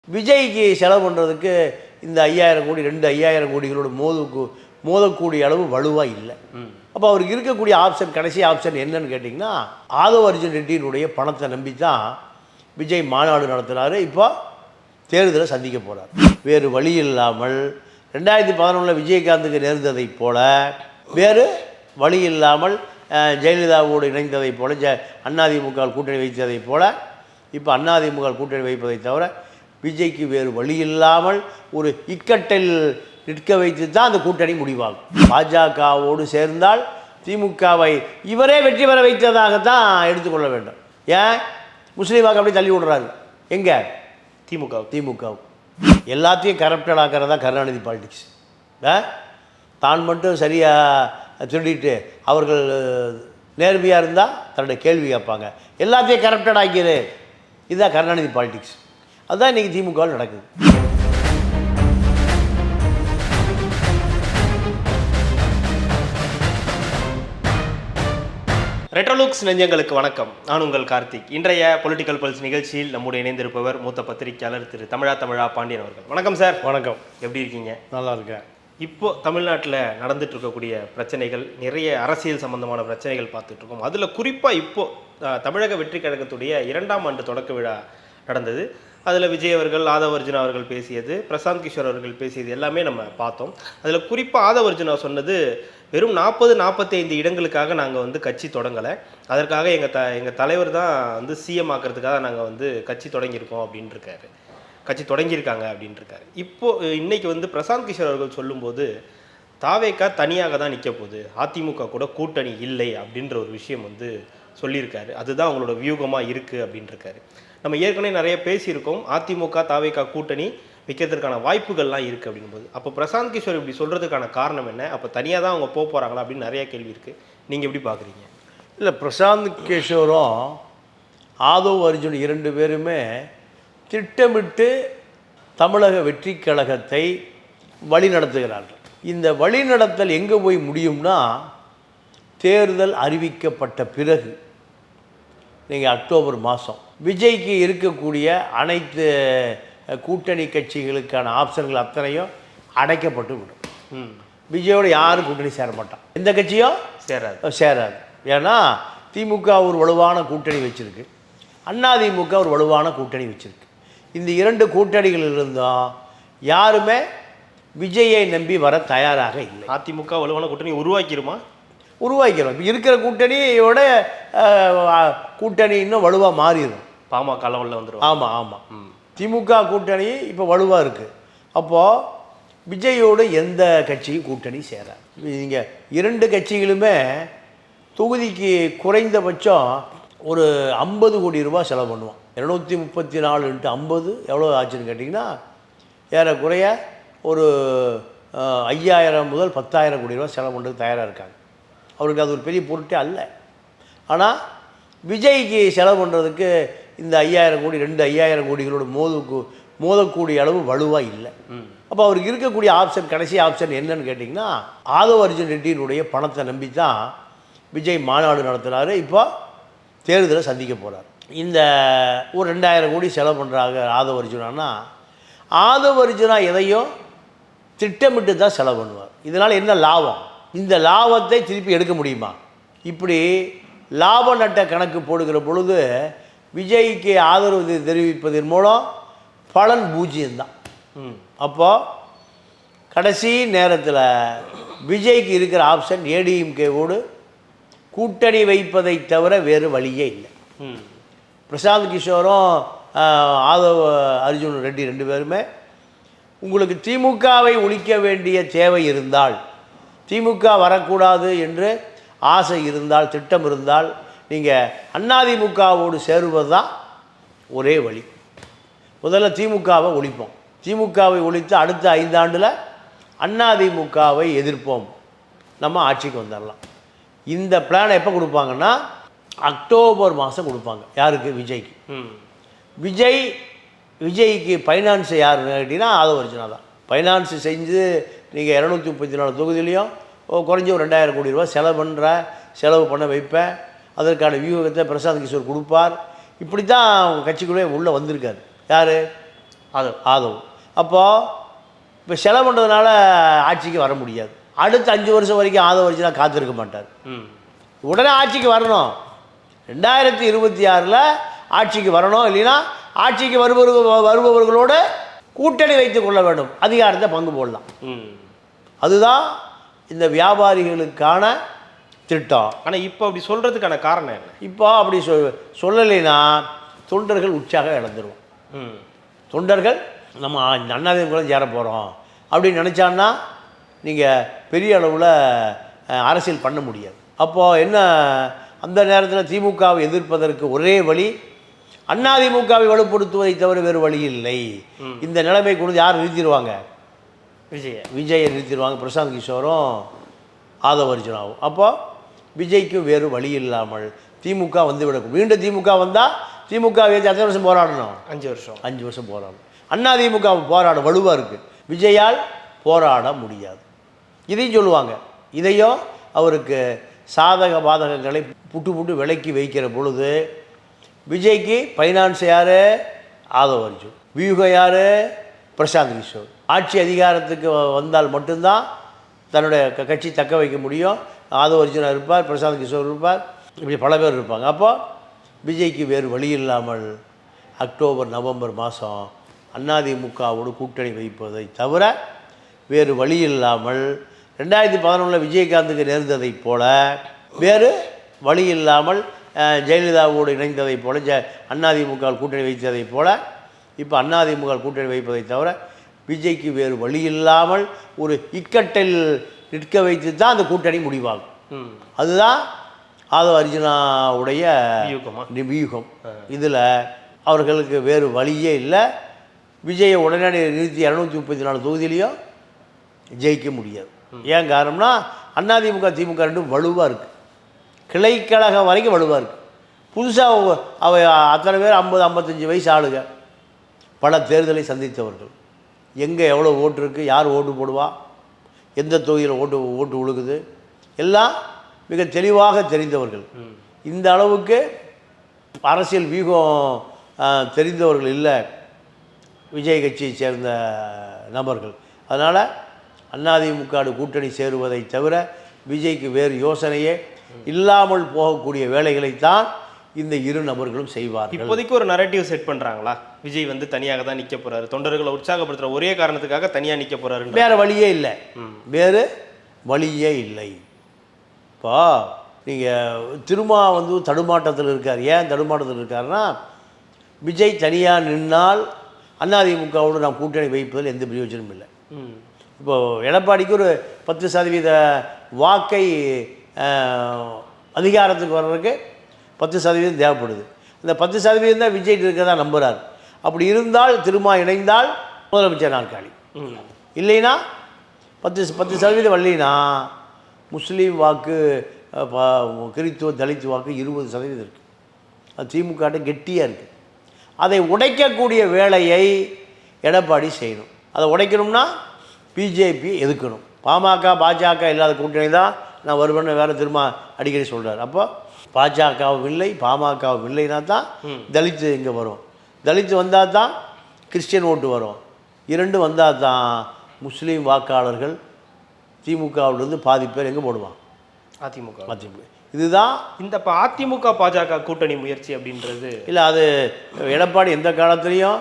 விஜய்க்கு செலவு பண்ணுறதுக்கு இந்த 5000 கோடி 5000 கோடிகளோட மோதக்கூடிய அளவு வலுவாக இல்லை. அப்போ அவருக்கு இருக்கக்கூடிய ஆப்ஷன், கடைசி ஆப்ஷன் என்னன்னு கேட்டிங்கன்னா, ஆதவ் அர்ஜுன் ரெட்டியினுடைய பணத்தை நம்பி தான் விஜய் மாநாடு நடத்துகிறாரு. இப்போ தேர்தலை சந்திக்க போகிறார். வேறு வழி இல்லாமல் 2011 விஜயகாந்துக்கு நேர்ந்ததைப் போல, வேறு வழி இல்லாமல் ஜெயலலிதாவோடு இணைந்ததைப் போல, அதிமுக கூட்டணி வைத்ததைப் போல, இப்போ அதிமுக கூட்டணி வைப்பதை தவிர விஜய்க்கு வேறு வழி இல்லாமல் ஒரு இக்கட்டில் நிற்க வைத்து தான் அந்த கூட்டணி முடிவாகும். பாஜகவோடு சேர்ந்தால் திமுகவை இவரே வெற்றி பெற வைத்ததாகத்தான் எடுத்துக்கொள்ள வேண்டும். ஏன் முஸ்லீம் வாக்கு அப்படி தள்ளி விடுறாரு? எங்கே? திமுக எல்லாத்தையும் கரப்டட் ஆக்கிறதா கருணாநிதி பாலிடிக்ஸ். தான் மட்டும் சரியாக திருடிட்டு அவர்கள் நேர்மையாக இருந்தால் தன்னுடைய கேள்வி கேட்பாங்க. எல்லாத்தையும் கரப்டட் ஆக்கியது, இதுதான் கருணாநிதி பாலிடிக்ஸ். அதுதான் இன்றைக்கி திமுகவில் நடக்குது. ரெட்ரோலுக்ஸ் நெஞ்சங்களுக்கு வணக்கம். நான் உங்கள் கார்த்திக். இன்றைய பொலிட்டிக்கல் பல்ஸ் நிகழ்ச்சியில் நம்முடைய இணைந்திருப்பவர் மூத்த பத்திரிகையாளர் திரு தமிழா பாண்டியன் அவர்கள். வணக்கம் சார். வணக்கம். எப்படி இருக்கீங்க? நல்லா இருக்கேன். இப்போ தமிழ்நாட்டில் நடந்துட்டு இருக்கக்கூடிய பிரச்சனைகள், நிறைய அரசியல் சம்பந்தமான பிரச்சனைகள் பார்த்துட்டு இருக்கோம். அதில் குறிப்பாக இப்போ தமிழக வெற்றி கழகத்துடைய 2ஆம் ஆண்டு தொடக்க விழா நடந்தது. அதில் விஜய் அவர்கள், ஆதவ் அர்ஜுனா அவர்கள் பேசியது, பிரசாந்த் கிஷோர் அவர்கள் பேசியது எல்லாமே நம்ம பார்த்தோம். அதில் குறிப்பாக ஆதவ் அர்ஜுனா சொன்னது, வெறும் 40-45 இடங்களுக்காக நாங்கள் கட்சி தொடங்கலை, அதற்காக எங்கள் தலைவர் தான் சிஎம் ஆக்கிறதுக்காக நாங்கள் கட்சி தொடங்கியிருக்கோம் அப்படின்ட்டுருக்காரு, கட்சி தொடங்கியிருக்காங்க அப்படின்ட்டுருக்காரு. இப்போது இன்றைக்கி பிரசாந்த் கிஷோர் அவர்கள் சொல்லும்போது, தாவேக்கா தனியாக தான் நிற்க போகுது, அதிமுக கூட கூட்டணி இல்லை அப்படின்ற ஒரு விஷயம் சொல்லியிருக்காரு. அதுதான் அவங்களோட வியூகமாக இருக்குது அப்படின்ட்டுருக்காரு. நம்ம ஏற்கனவே நிறைய பேசியிருக்கோம், அதிமுக தாவேக்கா கூட்டணி வைக்கிறதுக்கான வாய்ப்புகள்லாம் இருக்குது அப்படிங்கும்போது, அப்போ பிரசாந்த் கிஷோர் இப்படி சொல்கிறதுக்கான காரணம் என்ன? அப்போ தனியாக தான் அவங்க போக போகிறாங்களா அப்படின்னு நிறைய கேள்வி இருக்குது. நீங்கள் எப்படி பார்க்குறீங்க? இல்லை, பிரசாந்த் கிஷோரும் ஆதவ் அர்ஜுன் 2 பேருமே திட்டமிட்டு தமிழக வெற்றி கழகத்தை வழிநடத்துகிறார்கள். இந்த வழிநடத்தல் எங்கே போய் முடியும்னா, தேர்தல் அறிவிக்கப்பட்ட பிறகு, நீங்கள் அக்டோபர் மாதம் விஜய்க்கு இருக்கக்கூடிய அனைத்து கூட்டணி கட்சிகளுக்கான ஆப்ஷன்கள் அத்தனையும் அடைக்கப்பட்டு விடும். விஜயோட யாரும் கூட்டணி சேர மாட்டான், எந்த கட்சியும் சேராது. ஏன்னா திமுக ஒரு வலுவான கூட்டணி வச்சுருக்கு, அதிமுக ஒரு வலுவான கூட்டணி வச்சுருக்கு. இந்த 2 கூட்டணிகள் இருந்தும் யாருமே விஜயை நம்பி வர தயாராக இல்லை. அதிமுக வலுவான கூட்டணி உருவாக்கிறோம். இப்போ இருக்கிற கூட்டணியோட கூட்டணி இன்னும் வலுவாக மாறிடும். பாமக உள்ள வந்துடும். ஆமாம். திமுக கூட்டணி இப்போ வலுவாக இருக்குது. அப்போது விஜயோடு எந்த கட்சியும் கூட்டணி சேராது. நீங்கள் 2 கட்சிகளுமே தொகுதிக்கு குறைந்தபட்சம் ஒரு 50 கோடி ரூபா செலவு பண்ணுவான். 234 × 50 எவ்வளோ ஆச்சுன்னு கேட்டிங்கன்னா, ஏறக்குறைய ஒரு 5000 முதல் 10,000 கோடி ரூபா செலவு பண்ணுறதுக்கு தயாராக இருக்காங்க. அவருக்கு அது ஒரு பெரிய பொருட்டே அல்ல. ஆனால் விஜய்க்கு செலவு பண்ணுறதுக்கு இந்த 5000 கோடி 5000 கோடிகளோட மோதக்கூடிய அளவு வலுவாக இல்லை. அப்போ அவருக்கு இருக்கக்கூடிய ஆப்ஷன், கடைசி ஆப்ஷன் என்னன்னு கேட்டிங்கன்னா, ஆதவ் அர்ஜுன் ரெட்டியினுடைய பணத்தை நம்பி தான் விஜய் மாநாடு நடத்துகிறாரு. இப்போ தேர்தலை சந்திக்க போகிறார். இந்த ஒரு 2000 கோடி செலவு பண்ணுறாங்க ஆதவ் அர்ஜுனானா, ஆதவ் அர்ஜுனா எதையும் திட்டமிட்டு தான் செலவு பண்ணுவார். இதனால் என்ன லாபம்? இந்த லாபத்தை திருப்பி எடுக்க முடியுமா? இப்படி லாப நட்ட கணக்கு போடுகிற பொழுது விஜய்க்கு ஆதரவு தெரிவிப்பதன் மூலம் பலன் பூஜ்ஜியம்தான். அப்போது கடைசி நேரத்தில் விஜய்க்கு இருக்கிற ஆப்ஷன் ஏடிஎம்கேவோடு கூட்டணி வைப்பதை தவிர வேறு வழியே இல்லை. பிரசாந்த் கிஷோரும் ஆதவ் அர்ஜுன் ரெட்டி 2 பேருமே, உங்களுக்கு திமுகவை ஒழிக்க வேண்டிய தேவை இருந்தால், திமுக வரக்கூடாது என்று ஆசை இருந்தால், திட்டம் இருந்தால், நீங்கள் அதிமுகவோடு சேருவது தான் ஒரே வழி. முதல்ல திமுகவை ஒழிப்போம், திமுகவை ஒழித்து அடுத்த 5 ஆண்டில் அதிமுகவை எதிர்ப்போம், நம்ம ஆட்சிக்கு வந்துடலாம். இந்த பிளானை எப்போ கொடுப்பாங்கன்னா, அக்டோபர் மாதம் கொடுப்பாங்க. யாருக்கு? விஜய்க்கு. விஜய்க்கு ஃபைனான்ஸ் யாருன்னு கேட்டிங்கன்னா ஆதவ் அர்ஜுனா தான். ஃபைனான்ஸ் செஞ்சு நீங்கள் 234 தொகுதியிலையும் குறைஞ்ச ஒரு 2000 கோடி ரூபா செலவு பண்ண வைப்பேன். அதற்கான வியூகத்தை பிரசாந்த் கிஷோர் கொடுப்பார். இப்படி தான் அவங்க கட்சிக்குள்ளே உள்ளே வந்திருக்காரு. யார்? ஆதவ். அப்போது இப்போ செலவு பண்ணுறதுனால ஆட்சிக்கு வர முடியாது. அடுத்த 5 வருஷம் வரைக்கும் ஆதவ அர்ஜுனா காத்திருக்க மாட்டார். உடனே ஆட்சிக்கு வரணும். 2026 ஆட்சிக்கு வரணும். இல்லைன்னா ஆட்சிக்கு வருபவர்களோடு கூட்டணி வைத்துக் கொள்ள வேண்டும். அதிகாரத்தை பங்கு போடலாம். அதுதான் இந்த வியாபாரிகளுக்கான திட்டம். ஆனால் இப்போ அப்படி சொல்கிறதுக்கான காரணம் என்ன? இப்போ அப்படி சொல்லலைன்னா தொண்டர்கள் உற்சாகம் இழந்துருவோம். தொண்டர்கள் நம்ம அண்ணாதிமுக சேர போகிறோம் அப்படின்னு நினச்சான்னா நீங்கள் பெரிய அளவில் அரசியல் பண்ண முடியாது. அப்போது என்ன, அந்த நேரத்தில் திமுகவை எதிர்ப்பதற்கு ஒரே வழி அதிமுகவை வலுப்படுத்துவதை தவிர வேறு வழி இல்லை. இந்த நிலைமை கொண்டு யார் நிறுத்திடுவாங்க? விஜயை நிறுத்திடுவாங்க. பிரசாந்த் கிஷோரும் ஆதவ அர்ஜுனாவும். அப்போ விஜய்க்கு வேறு வழி இல்லாமல் திமுக வந்து விடக்கும். மீண்டும் திமுக வந்தால் திமுக எத்தனை வருஷம் போராடணும்? 5 வருஷம் போராடணும். அதிமுக போராட வலுவாக இருக்குது. விஜயால் போராட முடியாது. இதையும் சொல்லுவாங்க. இதையும் அவருக்கு சாதக பாதகங்களை புட்டு விலைக்கு வைக்கிற பொழுது விஜய்க்கு ஃபைனான்ஸ் யார்? ஆதவ அர்ஜுன். வியூகம் யார்? பிரசாந்த் கிஷோர். ஆட்சி அதிகாரத்துக்கு வந்தால் மட்டும்தான் தன்னுடைய கட்சி தக்க வைக்க முடியும். ஆதவ அர்ஜுனா இருப்பார், பிரசாந்த் கிஷோர் இருப்பார், இப்படி பல பேர் இருப்பாங்க. அப்போ விஜய்க்கு வேறு வழி இல்லாமல் அக்டோபர் நவம்பர் மாதம் அதிமுகவோடு கூட்டணி வைப்பதை தவிர வேறு வழி இல்லாமல் 2011 விஜயகாந்துக்கு நேர்ந்ததைப் போல வேறு வழி இல்லாமல் ஜெயலலிதாவோடு இணைந்ததைப் போல அதிமுக கூட்டணி வைத்ததைப் போல இப்போ அதிமுக கூட்டணி வைப்பதை தவிர விஜய்க்கு வேறு வழி இல்லாமல் ஒரு இக்கட்டில் நிற்க வைத்து தான் அந்த கூட்டணி முடிவாகும். அதுதான் ஆதவ அர்ஜுனாவுடைய வியூகம். இதில் அவர்களுக்கு வேறு வழியே இல்லை. விஜயை உடனடி நிறுத்தி 234 தொகுதியிலையும் ஜெயிக்க முடியாது. ஏன் காரணம்னா அதிமுக திமுக ரெண்டும் வலுவாக இருக்குது. கிளைக்கழகம் வரைக்கும் வலுவாக இருக்குது. புதுசாக அத்தனை பேர் 50-55 வயசு ஆளுங்க, பல தேர்தலை சந்தித்தவர்கள். எங்கே எவ்வளோ ஓட்டு இருக்குது, யார் ஓட்டு போடுவா, எந்த தொகுதியில் ஓட்டு விழுகுது, எல்லாம் மிக தெளிவாக தெரிந்தவர்கள். இந்த அளவுக்கு அரசியல் வியூகம் தெரிந்தவர்கள் இல்லை விஜய் கட்சியை சேர்ந்த நபர்கள். அதனால் அதிமுக கூட்டணி சேருவதை தவிர விஜய்க்கு வேறு யோசனையே இல்லாமல் போகக்கூடிய வேலைகளைத்தான் இந்த இரு நபர்களும் செய்வார்கள். இப்போதைக்கு ஒரு நரேட்டிவ் செட் பண்ணுறாங்களா? விஜய் வந்து தனியாக தான் நிற்க போகிறாரு, தொண்டர்களை உற்சாகப்படுத்துகிற ஒரே காரணத்துக்காக தனியாக நிற்க போகிறாரு, வேறு வழியே இல்லை. வேறு வழியே இல்லை. இப்போ நீங்கள் திருமா வந்து தடுமாட்டத்தில் இருக்கார். ஏன் தடுமாட்டத்தில் இருக்காருன்னா, விஜய் தனியாக நின்னால் அதிமுகவோடு நாம் கூட்டணி வைப்பதில் எந்த பிரயோஜனமும் இல்லை. இப்போது எடப்பாடிக்கு ஒரு 10% வாக்கை அதிகாரத்துக்கு வர்றதுக்கு 10% தேவைப்படுது. அந்த 10% தான் விஜய் இருக்கிறதா நம்புகிறார். அப்படி இருந்தால் திருமா இணைந்தால் முதலமைச்சர் நாற்காலி. இல்லைன்னா 10% வரலைன்னா முஸ்லீம் வாக்கு, கிறித்துவ தலித் வாக்கு 20% இருக்குது. அது திமுக கெட்டியாக இருக்குது. அதை உடைக்கக்கூடிய வேலையை எடப்பாடி செய்யணும். அதை உடைக்கணும்னா பிஜேபி எதுக்கணும். பாஜக இல்லாத கூட்டணி தான் நான் வருவேன்னு வேறு திரும்ப அடிக்கடி சொல்கிறார். அப்போ பாஜகவும் இல்லை பாமகவும் இல்லைன்னா தான் தலித்து இங்கே வரும். தலித்து வந்தால் தான் கிறிஸ்டியன் ஓட்டு வரும். இரண்டும் வந்தால் தான் முஸ்லீம் வாக்காளர்கள் திமுகவிலிருந்து பாதி பேர் எங்கே போடுவான்? அதிமுக. இதுதான் இந்த அதிமுக பாஜக கூட்டணி முயற்சி அப்படின்றது இல்லை. அது எடப்பாடி எந்த காலத்துலேயும்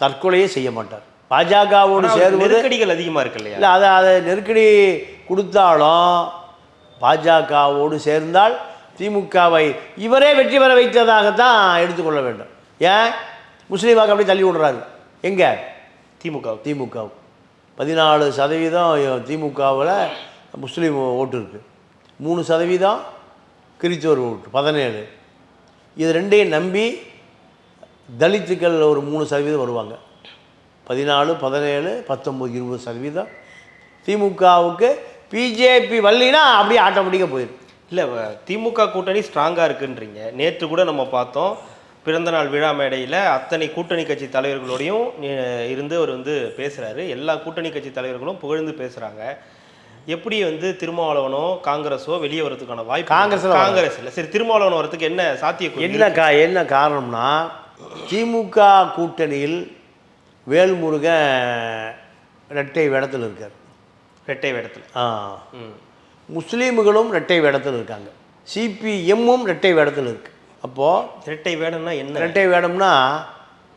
தற்கொலையே செய்ய மாட்டார். பாஜகவோடு சேருவது நெருக்கடிகள் அதிகமாக இருக்கு இல்லையா? இல்லை, அதை நெருக்கடி கொடுத்தாலும் பாஜகவோடு சேர்ந்தால் திமுகவை இவரே வெற்றி பெற வைத்ததாகத்தான் எடுத்துக்கொள்ள வேண்டும். ஏன் முஸ்லீம் வாக்கு அப்படி தள்ளி விடுறாரு? எங்கே? திமுக 14% திமுகவில் முஸ்லீம் ஓட்டு இருக்குது, 3% கிறிஸ்தவர் ஓட்டு 17. இது ரெண்டையும் நம்பி தலித்துக்கள் ஒரு 3% வருவாங்க. 14, 17, 19, 20% திமுகவுக்கு. பிஜேபி வள்ளினா அப்படியே ஆட்டோமேட்டிக்காக போயிடும். இல்லை, திமுக கூட்டணி ஸ்ட்ராங்காக இருக்குன்றீங்க. நேற்று கூட நம்ம பார்த்தோம், பிறந்தநாள் விழா மேடையில் அத்தனை கூட்டணி கட்சி தலைவர்களோடையும் இருந்து அவர் வந்து பேசுகிறாரு. எல்லா கூட்டணி கட்சி தலைவர்களும் புகழ்ந்து பேசுகிறாங்க. எப்படி வந்து திருமாவளவனோ காங்கிரஸோ வெளியே வரதுக்கான வாய்ப்பு? காங்கிரஸ் இல்லை, சரி, திருமாவளவன் வரதுக்கு என்ன சாத்தியம்? என்ன காரணம்னா, திமுக கூட்டணியில் வேல்முருகன் இரட்டை வேடத்தில் இருக்கார். ரெட்டை வேடத்தில். முஸ்லீம்களும் இரட்டை வேடத்தில் இருக்காங்க. சிபிஎம்மும் இரட்டை வேடத்தில் இருக்கு. அப்போது இரட்டை வேடம்னா என்ன? இரட்டை வேடம்னா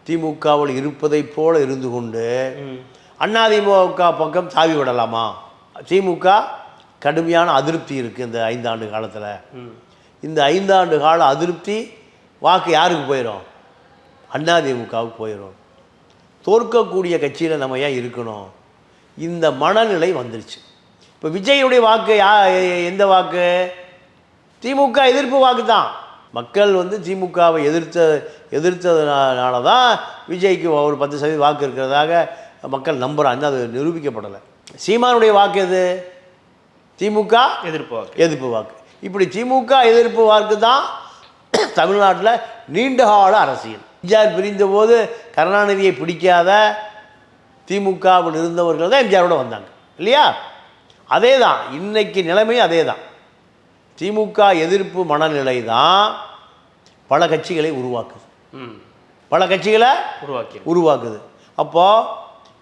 திமுகவில் இருப்பதை போல இருந்து கொண்டு அதிமுக பக்கம் தாவி விடலாமா? திமுக கடுமையான அதிருப்தி இருக்குது இந்த 5 ஆண்டு காலத்தில். இந்த 5 ஆண்டு கால அதிருப்தி வாக்கு யாருக்கு போயிடும்? அதிமுகவுக்கு போயிடும். தோற்கக்கூடிய கட்சியில் நம்ம ஏன் இருக்கணும்? இந்த மனநிலை வந்துருச்சு. இப்போ விஜயுடைய வாக்கு எந்த வாக்கு? திமுக எதிர்ப்பு வாக்கு தான். மக்கள் திமுகவை எதிர்த்ததுனால தான் விஜய்க்கு ஒரு 10% வாக்கு இருக்கிறதாக மக்கள் நம்புகிறாங்க. அது நிரூபிக்கப்படலை. சீமானுடைய வாக்கு எது? திமுக எதிர்ப்பு வாக்கு. இப்படி திமுக எதிர்ப்பு வாக்கு தான் தமிழ்நாட்டில் நீண்டகால அரசியல். எம்ஜிஆர் பிரிந்த போது கருணாநிதியை பிடிக்காத திமுகவில் இருந்தவர்கள் தான் எம்ஜிஆரோட வந்தாங்க இல்லையா? அதே தான் இன்னைக்கு நிலைமை. அதே தான் திமுக எதிர்ப்பு மனநிலை தான் பல கட்சிகளை உருவாக்குது. பல கட்சிகளை உருவாக்குது. அப்போது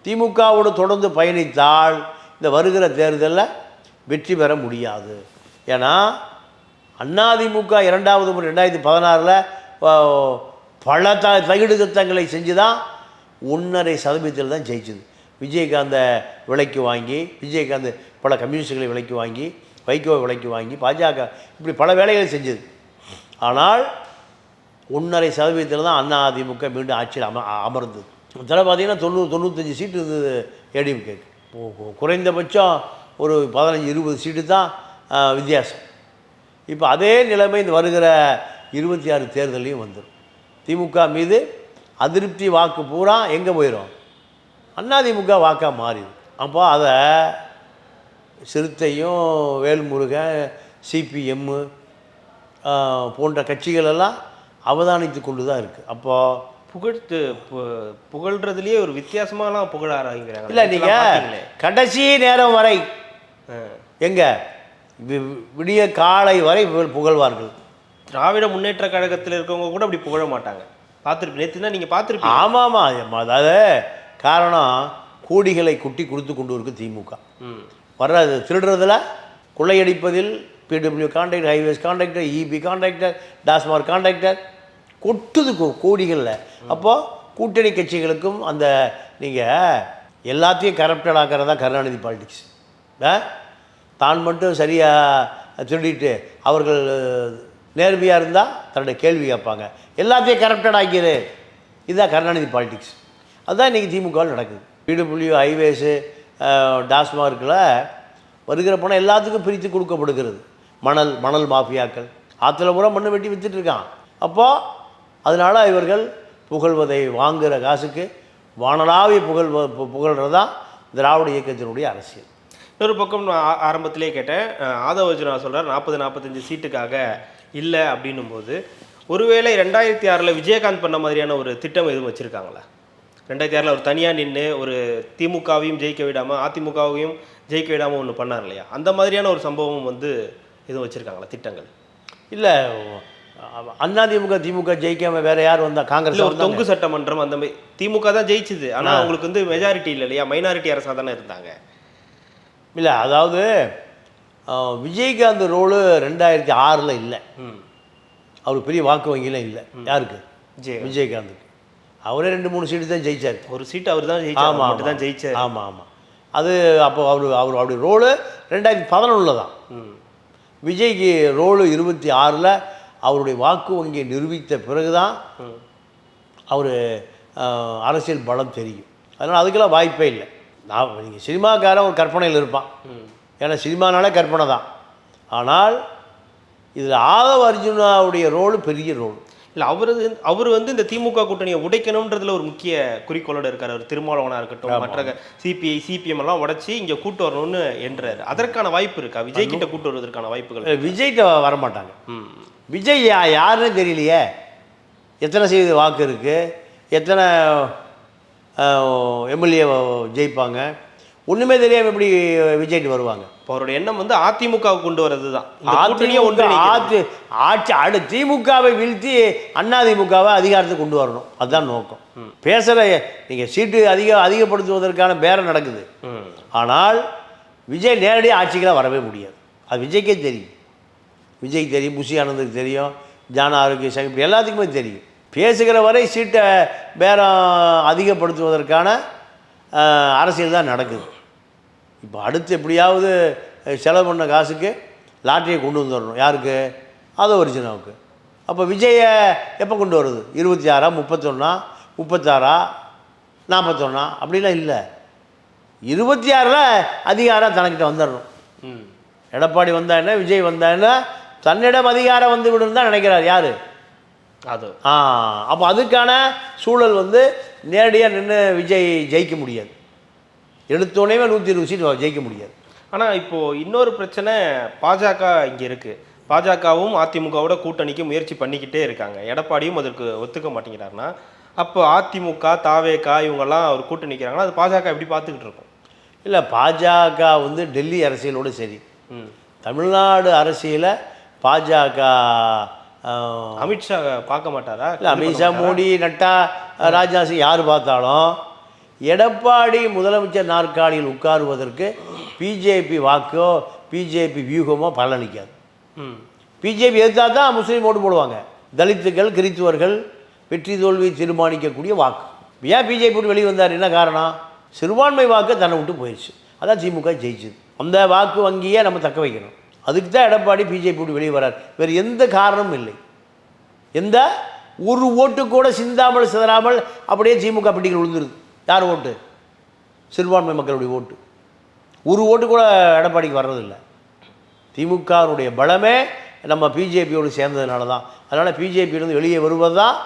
திமுகவோடு தொடர்ந்து பயணித்தால் இந்த வருகிற தேர்தலில் வெற்றி பெற முடியாது. ஏன்னா அதிமுக 2வது முறை 2016 பல தகிடு திட்டங்களை செஞ்சு தான் 1.5% தான் ஜெயிச்சுது. விஜயகாந்தை விலைக்கு வாங்கி, விஜயகாந்த் பல கம்யூனிஸ்டுகளை விலைக்கு வாங்கி, வைகோவை விலைக்கு வாங்கி, பாஜக இப்படி பல வேலைகளை செஞ்சது. ஆனால் 1.5% தான் அதிமுக மீண்டும் ஆட்சியில் அமர்ந்தது. இதில் பார்த்தீங்கன்னா 90-95 சீட்டு இருந்தது ஏடிஎம்கேக்கு. குறைந்தபட்சம் ஒரு 15-20 சீட்டு தான் வித்தியாசம். இப்போ அதே நிலைமை இந்த வருகிற 26 தேர்தலையும் வந்துடும். திமுக மீது அதிருப்தி வாக்கு பூரா எங்கே போயிடும்? அதிமுக வாக்காக மாறிடும். அப்போ அதை சிறுத்தையும் வேல்முருகன் சிபிஎம்மு போன்ற கட்சிகளெல்லாம் அவதானித்து கொண்டு தான் இருக்குது. அப்போது புகழ்றதுலேயே ஒரு வித்தியாசமாலாம் புகழ ஆரம்பிக்கிறாங்க. இல்லை, நீங்கள் கடைசி நேரம் வரை எங்கே விடிய காலை வரை புகழ்வார்கள். திராவிட முன்னேற்ற கழகத்தில் இருக்கவங்க கூட அப்படி புகழ மாட்டாங்க. பார்த்துருப்பீங்க, நேற்று தான் நீங்கள் பார்த்துருப்பீங்க. ஆமாம், அதாவது காரணம் கோடிகளை குட்டி கொடுத்து கொண்டு இருக்கு திமுக. வர்றது திருடுறதுல, கொள்ளையடிப்பதில் PWD contractor, highways contractor, EB contractor, TASMAC contractor கொட்டுது கோடிகளில். அப்போது கூட்டணி கட்சிகளுக்கும் அந்த நீங்கள் எல்லாத்தையும் கரப்டட் ஆக்கிறதா கருணாநிதி பாலிடிக்ஸ். தான் மட்டும் சரியாக திருடிட்டு அவர்கள் நேர்மையாக இருந்தால் தன்னுடைய கேள்வி கேட்பாங்க. எல்லாத்தையும் கரப்டட் ஆக்கிடு, இதுதான் கருணாநிதி பாலிடிக்ஸ். அதுதான் இன்றைக்கி திமுகவில் நடக்குது. பிடபிள்யூ, ஹைவேஸு, டாஸ்மார்க்கில் வருகிற பணம் எல்லாத்துக்கும் பிரித்து கொடுக்கப்படுகிறது. மணல் மாஃபியாக்கள் ஆற்றுல பூரா மண்ணை வெட்டி விற்றுட்ருக்கான். அப்போது அதனால் இவர்கள் புகழ்வதை வாங்குகிற காசுக்கு வானலாவிய புகழ்கிறதான் திராவிட இயக்கத்தினுடைய அரசியல். இன்னொரு பக்கம் நான் ஆரம்பத்திலே கேட்டேன், ஆதவ அர்ஜுனா சொல்கிறார் 40-45 சீட்டுக்காக இல்லை அப்படின்னும் போது, ஒருவேளை 2006 விஜயகாந்த் பண்ண மாதிரியான ஒரு திட்டம் எதுவும் வச்சுருக்காங்களா? 2006 ஒரு தனியாக நின்று ஒரு திமுகவையும் ஜெயிக்க விடாமல் அதிமுகவையும் ஜெயிக்க விடாமல் ஒன்று பண்ணார் இல்லையா? அந்த மாதிரியான ஒரு சம்பவம் எதுவும் வச்சுருக்காங்களா திட்டங்கள்? இல்லை, அதிமுக திமுக ஜெயிக்காமல் வேறு யார் வந்தால்? காங்கிரஸ் ஒரு தொங்கு சட்டமன்றம் அந்த மாதிரி திமுக தான் ஜெயிச்சுது. ஆனால் அவங்களுக்கு மெஜாரிட்டி இல்லை இல்லையா? மைனாரிட்டி அரசாக தானே இருந்தாங்க. இல்லை, அதாவது விஜயகாந்த் ரோலு 2006 இல்லை. அவர் பெரிய வாக்கு வங்கிலாம் இல்லை. யாருக்கு? விஜயகாந்துக்கு. அவரே 2-3 சீட்டு தான் ஜெயிச்சார். ஒரு சீட்டு அவர் தான் ஜெயிச்சார். ஆமாம். அது அப்போ அவருடைய ரோலு 2011 தான். விஜய்க்கு ரோலு 26 அவருடைய வாக்கு வங்கியை நிரூபித்த பிறகு தான் அவர் அரசியல் பலம் தெரியும். அதனால் அதுக்கெல்லாம் வாய்ப்பே இல்லை. நீங்கள் சினிமாக்காரன் ஒரு கற்பனையில் இருப்பான். ஏன்னா சினிமானாலே கற்பனை தான். ஆனால் இதில் ஆதவ அர்ஜுனாவுடைய ரோலு பெரிய ரோல் இல்லை. அவர் இந்த திமுக கூட்டணியை உடைக்கணுன்றதுல ஒரு முக்கிய குறிக்கோளோடு இருக்கார். அவர் திருமாவளவனாக இருக்கட்டும், மற்ற சிபிஐ சிபிஎம் எல்லாம் உடச்சி இங்கே கூட்டு வரணும்னு என்றார். அதற்கான வாய்ப்பு இருக்கா? விஜய் கிட்ட கூட்டு வருவதற்கான வாய்ப்புகள்? விஜய்கிட்ட வரமாட்டாங்க. விஜய் யாருன்னு தெரியலையே. எத்தனை சதவீத வாக்கு இருக்குது, எத்தனை எம்எல்ஏ ஜெயிப்பாங்க, ஒன்றுமே தெரியாமல் எப்படி விஜய்ட்டு வருவாங்க? இப்போ அவருடைய எண்ணம் வந்து அதிமுகவை கொண்டு வர்றது தான். ஆட்சி திமுகவை வீழ்த்தி அதிமுகவை அதிகாரத்துக்கு கொண்டு வரணும், அதுதான் நோக்கம். பேசுகிற நீங்கள் சீட்டு அதிகப்படுத்துவதற்கான பேரம் நடக்குது. ஆனால் விஜய் நேரடியாக ஆட்சிக்கெல்லாம் வரவே முடியாது. அது விஜய்க்கே தெரியும். விஜய்க்கு தெரியும், புஷி ஆனந்துக்கு தெரியும், ஜான ஆரோக்கிய சங்கம் எல்லாத்துக்குமே தெரியும். பேசுகிற வரை சீட்டை பேரம் அதிகப்படுத்துவதற்கான அரசியல் தான் நடக்குது. இப்போ அடுத்து எப்படியாவது செலவு பண்ண காசுக்கு லாட்டரியை கொண்டு வந்துடணும். யாருக்கு? அதோ ஒரிஜினாவுக்கு. அப்போ விஜயை எப்போ கொண்டு வருது? 26, 31, 36, 41 அப்படிலாம் இல்லை. 26 அதிகாரம் தனக்கிட்ட வந்துடணும். எடப்பாடி வந்தா என்ன, விஜய் வந்தா என்ன, தன்னிடம் அதிகாரம் வந்து விடுன்னு தான் நினைக்கிறார். யார்? அது அப்போ அதுக்கான சூழல் வந்து நேரடியாக நின்று விஜய் ஜெயிக்க முடியாது. எடுத்தோடனே 120 சீட் ஜெயிக்க முடியாது. ஆனால் இப்போது இன்னொரு பிரச்சனை பாஜக இங்கே இருக்குது. பாஜகவும் அதிமுகவோட கூட்டணிக்கு முயற்சி பண்ணிக்கிட்டே இருக்காங்க. எடப்பாடியும் அதற்கு ஒத்துக்க மாட்டேங்கிறாருன்னா அப்போ அதிமுக, தாவேகா இவங்கெல்லாம் அவர் கூட்டணி நிற்கிறாங்கன்னா அது பாஜக எப்படி பார்த்துக்கிட்டு இருக்கும்? இல்லை, பாஜக வந்து டெல்லி அரசியலோடு சரி, தமிழ்நாடு அரசியலை பாஜக அமித்ஷா பார்க்க மாட்டாரா? இல்லை, அமித்ஷா, மோடி, நட்டா, ராஜ்நாத் சிங் யார் பார்த்தாலும் எடப்பாடி முதலமைச்சர் நாற்காலியில் உட்காருவதற்கு பிஜேபி வாக்கோ பிஜேபி வியூகமோ பலனளிக்காது. பிஜேபி எதிர்த்தா தான் முஸ்லீம் ஓட்டு போடுவாங்க. தலித்துகள், கிறித்துவர்கள் வெற்றி தோல்வி தீர்மானிக்கக்கூடிய வாக்கு. ஏன் பிஜேபி விட்டு வெளியே வந்தார்? என்ன காரணம்? சிறுபான்மை வாக்கு தன்னை விட்டு போயிடுச்சு. அதான் திமுக ஜெயிச்சுது. அந்த வாக்கு வங்கியை நம்ம தக்க வைக்கணும். அதுக்கு தான் எடப்பாடி பிஜேபி விட்டு வெளியே வரார். வேறு எந்த காரணமும் இல்லை. எந்த ஒரு ஓட்டு கூட சிந்தாமல் சிதறாமல் அப்படியே திமுக பெட்டிகள் விழுந்துருது. யார் ஓட்டு? சிறுபான்மை மக்களுடைய ஓட்டு. ஒரு ஓட்டு கூட எடப்பாடிக்கு வர்றதில்லை. திமுகவுடைய பலமே நம்ம பிஜேபியோடு சேர்ந்ததுனால தான். அதனால் பிஜேபியிலிருந்து வெளியே வருவது தான்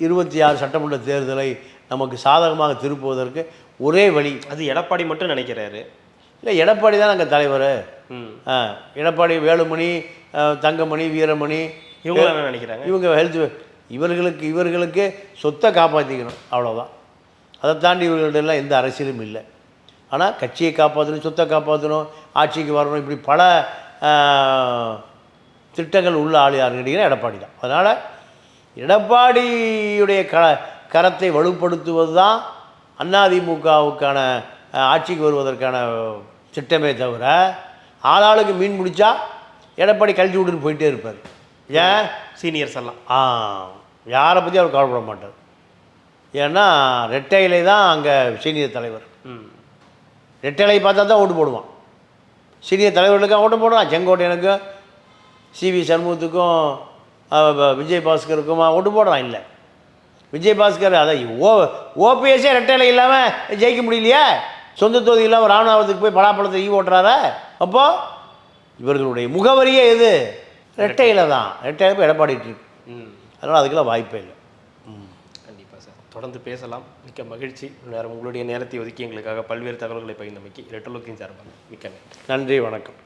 26 சட்டமன்ற தேர்தலை நமக்கு சாதகமாக திருப்புவதற்கு ஒரே வழி. அது எடப்பாடி மட்டும் நினைக்கிறாரு. இல்லை, எடப்பாடி தான் அங்கே தலைவர். எடப்பாடி, வேலுமணி, தங்கமணி, வீரமணி இவங்க என்ன நினைக்கிறாங்க? இவங்க இவர்களுக்கு சொத்தை காப்பாற்றிக்கணும், அவ்வளோதான். அதை தாண்டி இவர்களெல்லாம் எந்த அரசியலும் இல்லை. ஆனால் கட்சியை காப்பாற்றணும், சொத்தை காப்பாற்றணும், ஆட்சிக்கு வரணும், இப்படி பல திட்டங்கள் உள்ள ஆள் யாருன்னு கேட்டிங்கன்னா எடப்பாடி தான். அதனால் எடப்பாடியுடைய கரத்தை வலுப்படுத்துவது தான் அதிமுகவுக்கான ஆட்சிக்கு வருவதற்கான திட்டமே தவிர ஆளாளுக்கு மீன் பிடிச்சா எடப்பாடி கழிச்சு விட்டுன்னு போயிட்டே இருப்பார். ஏன்? சீனியர்ஸ் எல்லாம் யாரை பற்றி அவர் கவலைப்பட மாட்டார். ஏன்னா ரெட்டையிலே தான் அங்கே சீனியர் தலைவர். ரெட்டையிலை பார்த்தா தான் ஓட்டு போடுவான். சீனியர் தலைவர்களுக்கும் ஓட்டு போடுவான். செங்கோட்டையனுக்கும் சிவி சண்முகத்துக்கும் விஜய் பாஸ்கருக்கும் ஓட்டு போடுறான். இல்லை, விஜய் பாஸ்கர் அதை ஓபிஎஸ்ஸே ரெட்டையிலை இல்லாமல் ஜெயிக்க முடியலையே. சொந்த தொகுதி இல்லாமல் ராமநாதத்துக்கு போய் பலாப்பழத்தை ஓட்டுறாரா? அப்போது இவர்களுடைய முகவரியே எது? ரெட்டையில தான். ரெட்டையில போய் எடப்பாடிட்டு இருக்கு. அதனால் அதுக்கெல்லாம் வாய்ப்பே இல்லை. கண்டிப்பாக சார், தொடர்ந்து பேசலாம். மிக்க மகிழ்ச்சி. நேரம் உங்களுடைய நேரத்தை ஒதுக்கி எங்களுக்காக பல்வேறு தகவல்களை பகிர்ந்தமைக்கு ரெட்டலோக்கின் சார்பாக மிக்க நன்றி. நன்றி, வணக்கம்.